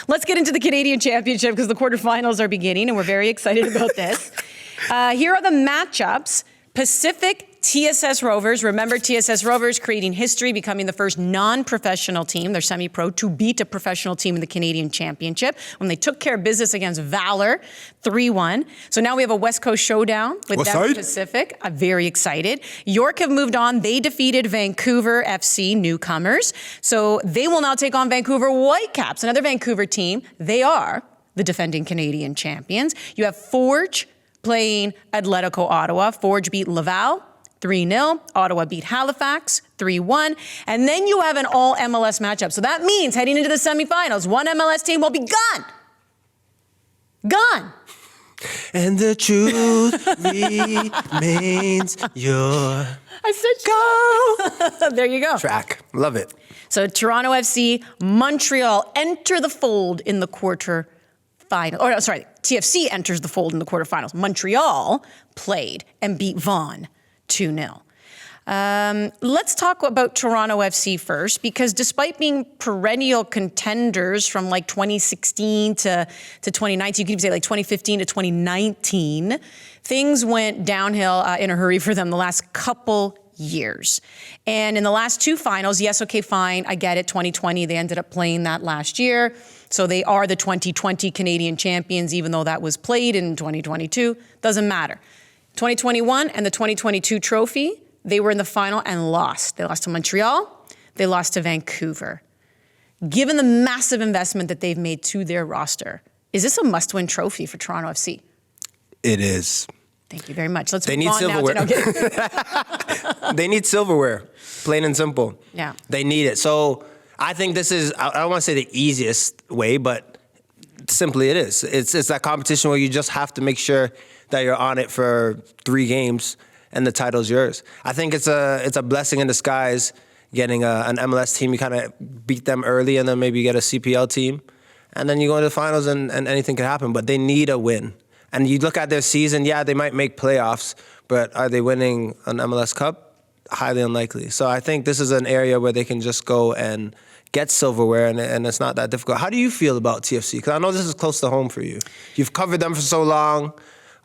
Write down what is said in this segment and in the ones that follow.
Let's get into the Canadian Championship because the quarterfinals are beginning and we're very excited about this. Here are the matchups. Pacific TSS Rovers. Remember TSS Rovers creating history, becoming the first non-professional team, they're semi-pro, to beat a professional team in the Canadian Championship when they took care of business against Valor 3-1. So now we have a West Coast showdown with them Pacific. I'm very excited. York have moved on. They defeated Vancouver FC, newcomers. So they will now take on Vancouver Whitecaps, another Vancouver team. They are the defending Canadian champions. You have Forge playing Atletico Ottawa. Forge beat Laval 3-0. Ottawa beat Halifax 3-1. And then you have an all MLS matchup. So that means heading into the semifinals, one MLS team will be gone. Gone. And the truth remains your... I said go. There you go. Track. Love it. So Toronto FC, Montreal enter the fold in the quarterfinals. Oh, no, sorry. TFC enters the fold in the quarterfinals. Montreal played and beat Vaughan 2-0. Let's talk about Toronto FC first, because despite being perennial contenders from like 2016 to 2019, you could even say like 2015 to 2019, things went downhill in a hurry for them the last couple years. And in the last two finals, yes, okay, fine, I get it, 2020, they ended up playing that last year. So they are the 2020 Canadian champions, even though that was played in 2022. Doesn't matter. 2021 and the 2022 trophy, they were in the final and lost. They lost to Montreal. They lost to Vancouver. Given the massive investment that they've made to their roster, is this a must-win trophy for Toronto FC? It is. Thank you very much. Let's They move need on silverware. now to They need silverware, plain and simple. Yeah. They need it. So I think this is, I don't want to say the easiest way, but simply it is. It's that competition where you just have to make sure that you're on it for 3 games and the title's yours. I think it's a blessing in disguise getting an MLS team. You kind of beat them early and then maybe you get a CPL team. And then you go into the finals and anything can happen. But they need a win. And you look at their season, yeah, they might make playoffs, but are they winning an MLS Cup? Highly unlikely. So I think this is an area where they can just go and get silverware, and it's not that difficult. How do you feel about TFC? Because I know this is close to home for you. You've covered them for so long.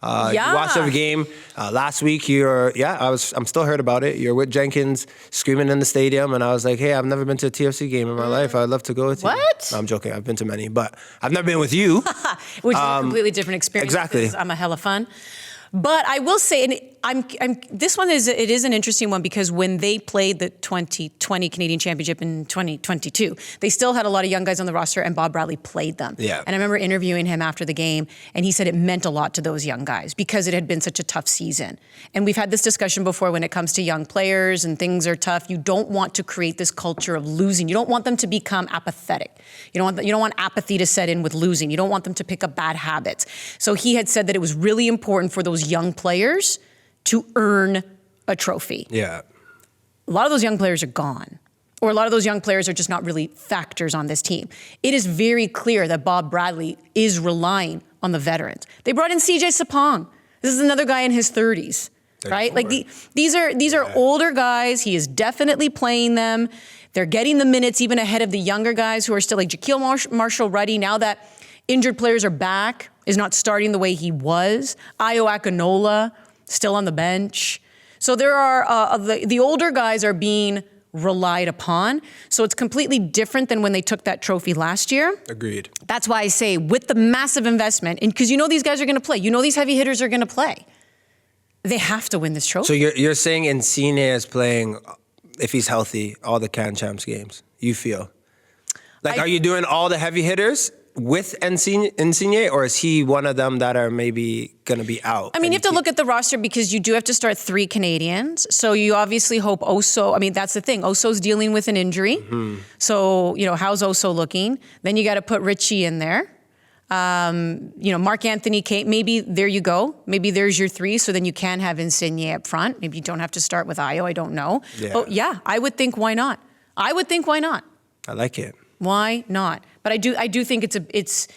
You watched every game. Last week, I'm still heard about it. You're with Jenkins screaming in the stadium, and I was like, hey, I've never been to a TFC game in my life. I'd love to go with you. What? No, I'm joking. I've been to many, but I've never been with you. Which is a completely different experience. Exactly. I'm a hella fun. But I will say, and this one is an interesting one, because when they played the 2020 Canadian Championship in 2022, they still had a lot of young guys on the roster, and Bob Bradley played them. Yeah. And I remember interviewing him after the game, and he said it meant a lot to those young guys because it had been such a tough season. And we've had this discussion before when it comes to young players and things are tough. You don't want to create this culture of losing. You don't want them to become apathetic. You don't want apathy to set in with losing. You don't want them to pick up bad habits. So he had said that it was really important for those young players to earn a trophy. Yeah. A lot of those young players are gone, or a lot of those young players are just not really factors on this team. It is very clear that Bob Bradley is relying on the veterans. They brought in CJ Sapong. This is another guy in his 30s, right? Like these are older guys. He is definitely playing them. They're getting the minutes even ahead of the younger guys who are still like Jaquil Marshall-Ruddy. Now that injured players are back, is not starting the way he was. Ayo Akinola, still on the bench. So there are, the older guys are being relied upon. So it's completely different than when they took that trophy last year. Agreed. That's why I say with the massive investment, and because you know these guys are going to play, you know these heavy hitters are going to play. They have to win this trophy. So you're saying Insigne is playing, if he's healthy, all the CanChamps games, you feel? Like, are you doing all the heavy hitters with Insigne, or is he one of them that are maybe going to be out? I mean, you have to look at the roster because you do have to start 3 Canadians. So you obviously hope Oso, I mean, that's the thing. Oso's dealing with an injury. Mm-hmm. So, how's Oso looking? Then you got to put Richie in there. Mark Anthony Kate, maybe there you go. Maybe there's your 3. So then you can have Insigne up front. Maybe you don't have to start with Ayo. I don't know. Yeah. But yeah, I would think why not? I like it. Why not? But I do think it's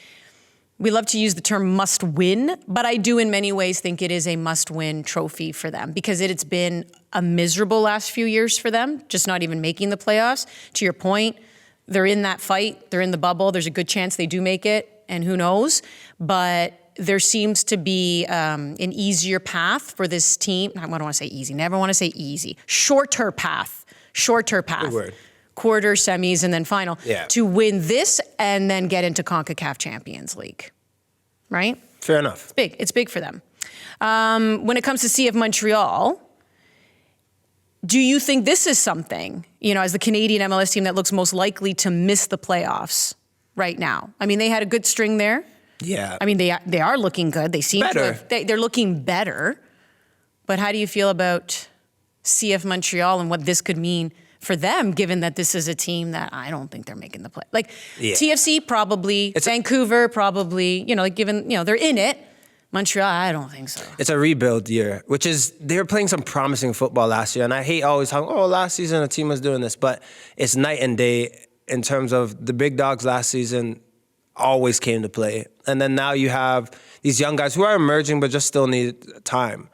we love to use the term must win, but I do in many ways think it is a must win trophy for them because it's been a miserable last few years for them, just not even making the playoffs. To your point, they're in that fight. They're in the bubble. There's a good chance they do make it, and who knows? But there seems to be an easier path for this team. I don't want to say easy. Never want to say easy. Shorter path. Good word. Quarter, semis, and then final. Yeah. To win this and then get into CONCACAF Champions League. Right? Fair enough. It's big. It's big for them. When it comes to CF Montreal, do you think this is something, as the Canadian MLS team that looks most likely to miss the playoffs right now? I mean, they had a good string there. Yeah. I mean, they are looking good. They seem Better. they're looking better. But how do you feel about CF Montreal and what this could mean for them, given that this is a team that I don't think they're making the play? Like TFC probably, Vancouver probably, given, they're in it. Montreal, I don't think so. It's a rebuild year, which is, they were playing some promising football last year. And I hate always how, last season a team was doing this. But it's night and day in terms of the big dogs last season always came to play. And then now you have these young guys who are emerging but just still need time.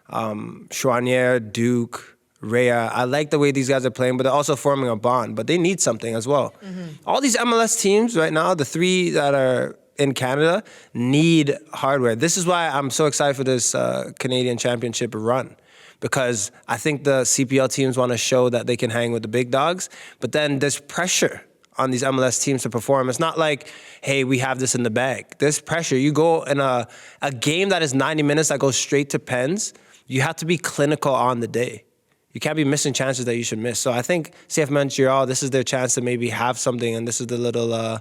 Chouanier, Duke, Rhea. I like the way these guys are playing, but they're also forming a bond. But they need something as well. Mm-hmm. All these MLS teams right now, the three that are in Canada, need hardware. This is why I'm so excited for this Canadian Championship run, because I think the CPL teams want to show that they can hang with the big dogs, but then there's pressure on these MLS teams to perform. It's not like, hey, we have this in the bag. There's pressure. You go in a game that is 90 minutes that goes straight to pens, you have to be clinical on the day. You can't be missing chances that you should miss. So I think CF Montreal, this is their chance to maybe have something, and this is the little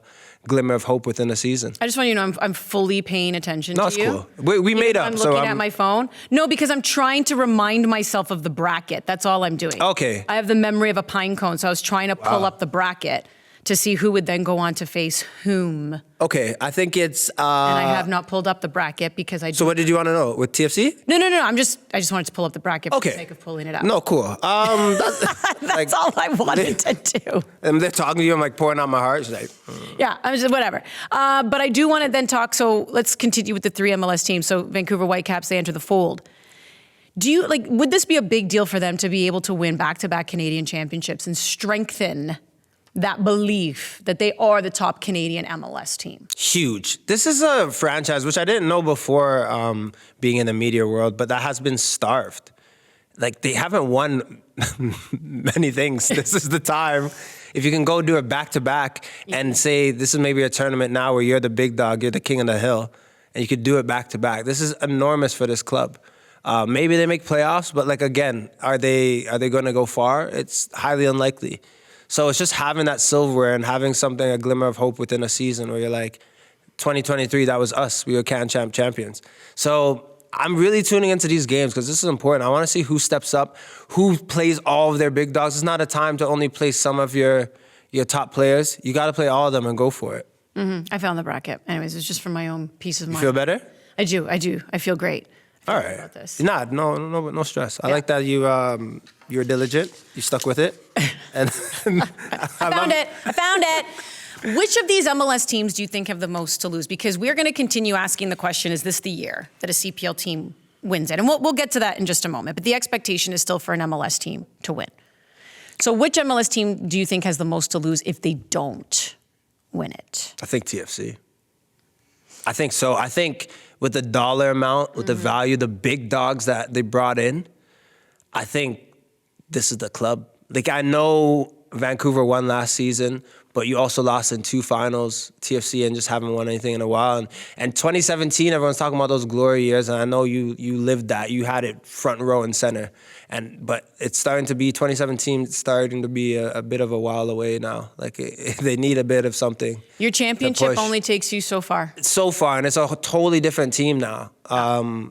glimmer of hope within the season. I just want you to know I'm fully paying attention to you. No, it's cool. We made up. I'm looking at my phone. No, because I'm trying to remind myself of the bracket. That's all I'm doing. Okay. I have the memory of a pine cone, so I was trying to pull up the bracket to see who would then go on to face whom. Okay, I think it's... and I have not pulled up the bracket because I... So what did you want to know? With TFC? No. I just wanted to pull up the bracket for the sake of pulling it up. No, cool. That's all I wanted to do. And they're talking to you, I'm like pouring out my heart. It's like... Yeah, I'm just, whatever. But I do want to then talk, so let's continue with the three MLS teams. So Vancouver Whitecaps, they enter the fold. Would this be a big deal for them to be able to win back-to-back Canadian championships and strengthen that belief that they are the top Canadian MLS team? Huge. This is a franchise, which I didn't know before being in the media world, but that has been starved. Like, they haven't won many things. This is the time. If you can go do it back-to-back and say, this is maybe a tournament now where you're the big dog, you're the king of the hill, and you could do it back-to-back. This is enormous for this club. Maybe they make playoffs, but again, are they going to go far? It's highly unlikely. So it's just having that silverware and having something, a glimmer of hope within a season where you're like, 2023, that was us. We were CanChamp champions. So I'm really tuning into these games because this is important. I want to see who steps up, who plays all of their big dogs. It's not a time to only play some of your top players. You got to play all of them and go for it. Mm-hmm. I found the bracket. Anyways, it's just for my own peace of mind. You feel better? I do. I feel great. All right. About this. No stress. I like that you're diligent. You stuck with it. And I found it. Which of these MLS teams do you think have the most to lose? Because we're going to continue asking the question, is this the year that a CPL team wins it? And we'll get to that in just a moment. But the expectation is still for an MLS team to win. So which MLS team do you think has the most to lose if they don't win it? I think TFC. I think so. I think with the dollar amount, with the value, the big dogs that they brought in, I think this is the club. I know Vancouver won last season, but you also lost in 2 finals, TFC, and just haven't won anything in a while. And 2017, everyone's talking about those glory years, and I know you lived that. You had it front row and center. But it's starting to be, 2017, starting to be a bit of a while away now. They need a bit of something. Your championship only takes you so far. So far, and it's a totally different team now.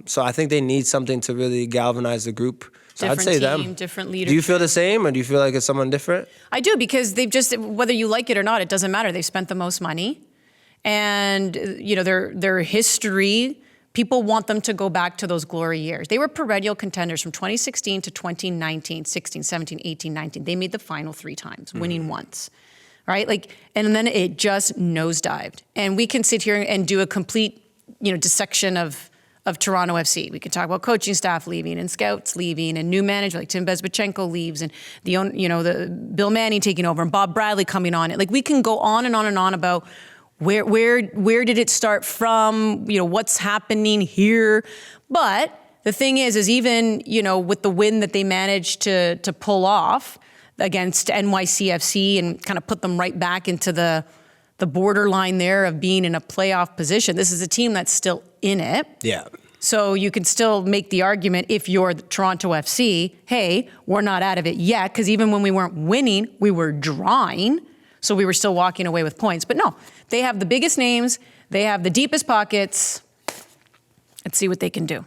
So I think they need something to really galvanize the group. So Different I'd say team, them. different leadership. Do you feel the same, or do you feel like it's someone different? I do, because they've just, whether you like it or not, it doesn't matter. They've spent the most money. And, their history, people want them to go back to those glory years. They were perennial contenders from 2016 to 2019, 16, 17, 18, 19. They made the final 3 times, winning once. Right? And then it just nosedived. And we can sit here and do a complete, dissection of of Toronto FC. We could talk about coaching staff leaving and scouts leaving and new manager like Tim Bezbatchenko leaves and the Bill Manning taking over and Bob Bradley coming on. Like we can go on and on and on about where did it start from, what's happening here. But the thing is even, with the win that they managed to pull off against NYCFC and kind of put them right back into the borderline there of being in a playoff position. This is a team that's still in it. Yeah. So you can still make the argument if you're the Toronto FC, hey, we're not out of it yet, because even when we weren't winning, we were drawing. So we were still walking away with points. But no, they have the biggest names. They have the deepest pockets. Let's see what they can do.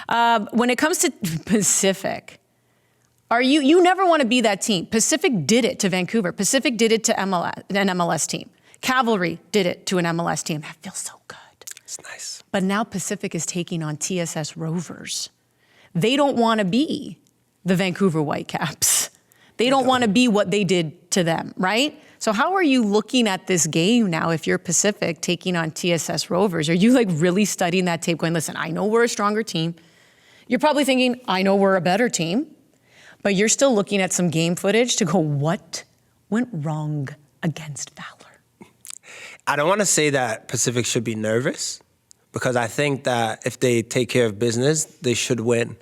When it comes to Pacific, you never want to be that team. Pacific did it to Vancouver. Pacific did it to an MLS team. Cavalry did it to an MLS team. That feels so good. It's nice. But now Pacific is taking on TSS Rovers. They don't want to be the Vancouver Whitecaps. They don't want to be what they did to them, right? So how are you looking at this game now if you're Pacific taking on TSS Rovers? Are you like really studying that tape going, listen, I know we're a stronger team. You're probably thinking, I know we're a better team. But you're still looking at some game footage to go, what went wrong against Valor? I don't want to say that Pacific should be nervous because I think that if they take care of business, they should win.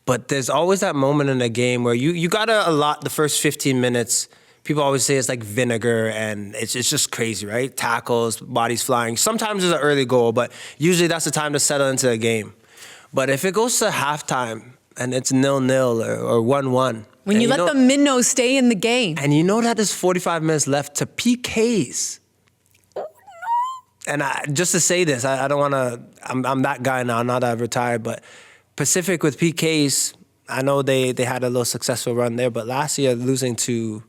But there's always that moment in a game where you got to allot the first 15 minutes. People always say it's like vinegar and it's just crazy, right? Tackles, bodies flying. Sometimes there's an early goal, but usually that's the time to settle into a game. But if it goes to halftime and it's 0-0 or 1-1. When you let the minnows stay in the game. And you know that there's 45 minutes left to PKs. And just to say this, I don't want to, I'm that guy now, not that I've retired, but Pacific with PKs, I know they had a little successful run there, but last year losing to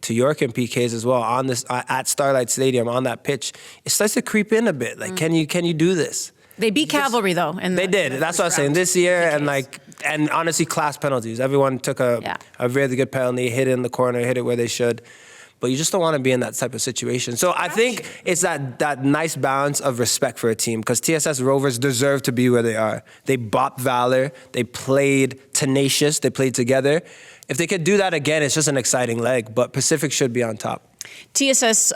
York in PKs as well on this at Starlight Stadium on that pitch, it starts to creep in a bit. Like, can you do this? They beat Cavalry though. They did. That's what I was saying. This year and honestly, class penalties. Everyone took a really good penalty, hit it in the corner, hit it where they should. But you just don't want to be in that type of situation. So I think it's that nice balance of respect for a team because TSS Rovers deserve to be where they are. They bopped Valor. They played tenacious. They played together. If they could do that again, it's just an exciting leg. But Pacific should be on top. TSS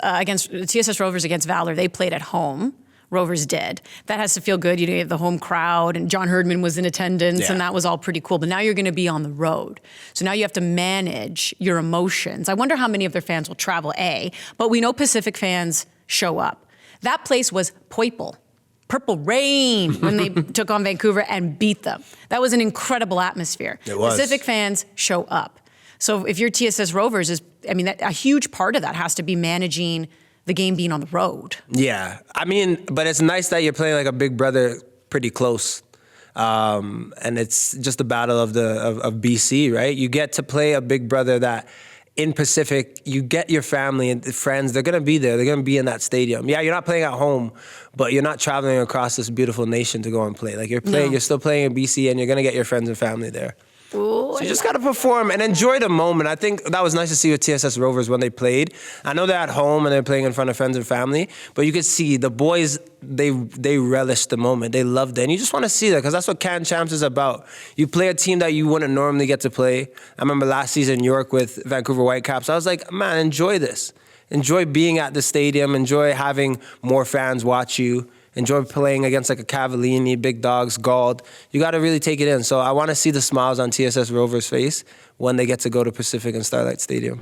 Rovers against Valor, they played at home. Rovers did. That has to feel good. You have the home crowd, and John Herdman was in attendance, and that was all pretty cool. But now you're going to be on the road. So now you have to manage your emotions. I wonder how many of their fans will travel, but we know Pacific fans show up. That place was purple rain when they took on Vancouver and beat them. That was an incredible atmosphere. It was. Pacific fans show up. So if you're TSS Rovers, a huge part of that has to be managing the game being on the road. Yeah. But it's nice that you're playing like a big brother pretty close. And it's just the battle of BC, right? You get to play a big brother that in Pacific, you get your family and friends, they're going to be there. They're going to be in that stadium. Yeah, you're not playing at home, but you're not traveling across this beautiful nation to go and play. Like you're still playing in BC and you're going to get your friends and family there. Ooh, so you just got to perform and enjoy the moment. I think that was nice to see with TSS Rovers when they played. I know they're at home and they're playing in front of friends and family, but you could see the boys, they relished the moment. They loved it. And you just want to see that because that's what CanChamp is about. You play a team that you wouldn't normally get to play. I remember last season, York with Vancouver Whitecaps. I was like, man, enjoy this. Enjoy being at the stadium. Enjoy having more fans watch you. Enjoy playing against like a Cavallini, Big Dogs, Gald. You got to really take it in. So I want to see the smiles on TSS Rovers' face when they get to go to Pacific and Starlight Stadium.